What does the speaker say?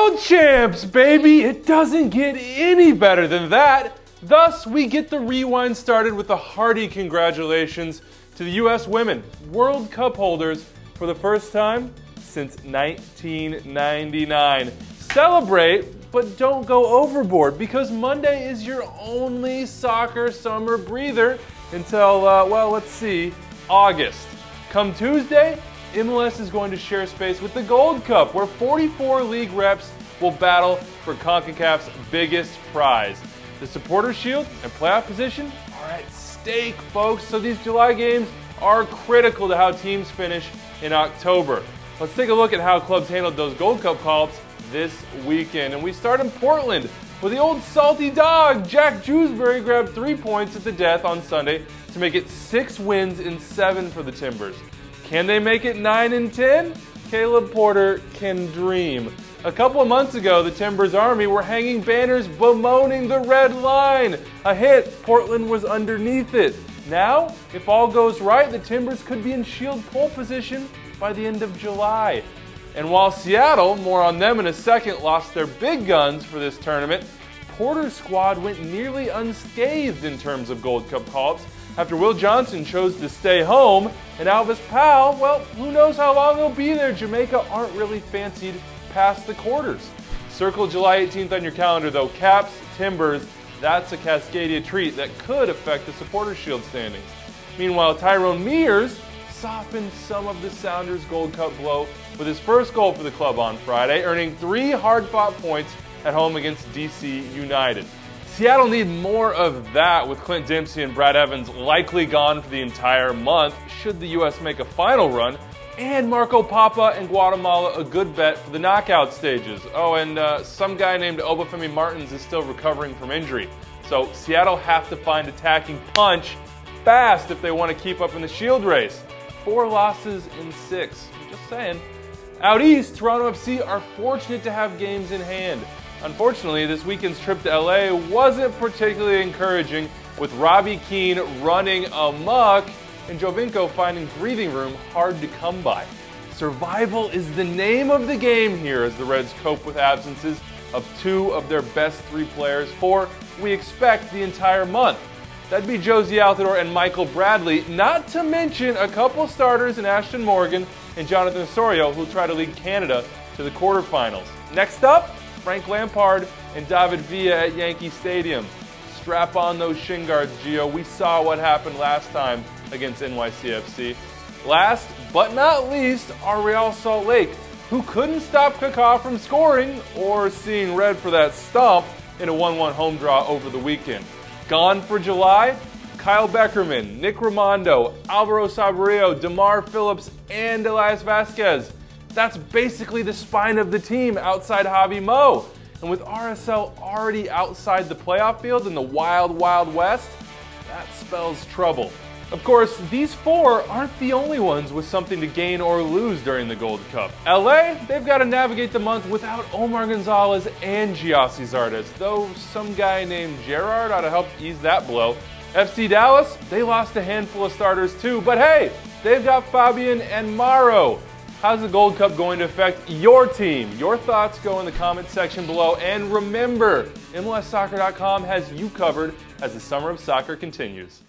World champs, baby! It doesn't get any better than that. Thus, we get the rewind started with a hearty congratulations to the U.S. women, World Cup holders for the first time since 1999. Celebrate, but don't go overboard, because Monday is your only soccer summer breather until, well, let's see, August. Come Tuesday, MLS is going to share space with the Gold Cup, where 44 league reps will battle for CONCACAF's biggest prize. The Supporters' Shield and playoff position are at stake, folks, so these July games are critical to how teams finish in October. Let's take a look at how clubs handled those Gold Cup call-ups this weekend. And we start in Portland, where the old salty dog, Jack Jewsbury, grabbed 3 points at the death on Sunday to make it 6 wins in 7 for the Timbers. Can they make it 9 and 10? Caleb Porter can dream. A couple of months ago, the Timbers Army were hanging banners bemoaning the red line. A hit, Portland was underneath it. Now, if all goes right, the Timbers could be in Shield pole position by the end of July. And while Seattle, more on them in a second, lost their big guns for this tournament, Porter's squad went nearly unscathed in terms of Gold Cup call-ups after Will Johnson chose to stay home, and Alvis Powell, well, who knows how long he'll be there. Jamaica aren't really fancied past the quarters. Circle July 18th on your calendar, though. Caps, Timbers, that's a Cascadia treat that could affect the Supporters' Shield standings. Meanwhile, Tyrone Mears softened some of the Sounders' Gold Cup blow with his first goal for the club on Friday, earning 3 hard-fought points at home against DC United. Seattle need more of that, with Clint Dempsey and Brad Evans likely gone for the entire month should the U.S. make a final run, and Marco Papa and Guatemala a good bet for the knockout stages. Oh, and some guy named Obafemi Martins is still recovering from injury. So Seattle have to find attacking punch fast if they want to keep up in the Shield race. 4 losses in 6. Just saying. Out east, Toronto FC are fortunate to have games in hand. Unfortunately, this weekend's trip to LA wasn't particularly encouraging, with Robbie Keane running amok and Jovinko finding breathing room hard to come by. Survival is the name of the game here as the Reds cope with absences of 2 of their best 3 players for, we expect, the entire month. That'd be Josie Altidore and Michael Bradley, not to mention a couple starters in Ashton Morgan and Jonathan Osorio, who'll try to lead Canada to the quarterfinals. Next up, Frank Lampard and David Villa at Yankee Stadium. Strap on those shin guards, Gio. We saw what happened last time against NYCFC. Last but not least, our Real Salt Lake, who couldn't stop Kaká from scoring or seeing red for that stomp in a 1-1 home draw over the weekend. Gone for July, Kyle Beckerman, Nick Raimondo, Alvaro Saborio, DeMar Phillips, and Elias Vasquez. That's basically the spine of the team outside Javi Mo. And with RSL already outside the playoff field in the wild, wild west, that spells trouble. Of course, these 4 aren't the only ones with something to gain or lose during the Gold Cup. LA, they've got to navigate the month without Omar Gonzalez and Giassi Zardes, though some guy named Gerard ought to help ease that blow. FC Dallas, they lost a handful of starters too, but hey, they've got Fabian and Mauro. How's the Gold Cup going to affect your team? Your thoughts go in the comment section below, and remember, MLSsoccer.com has you covered as the summer of soccer continues.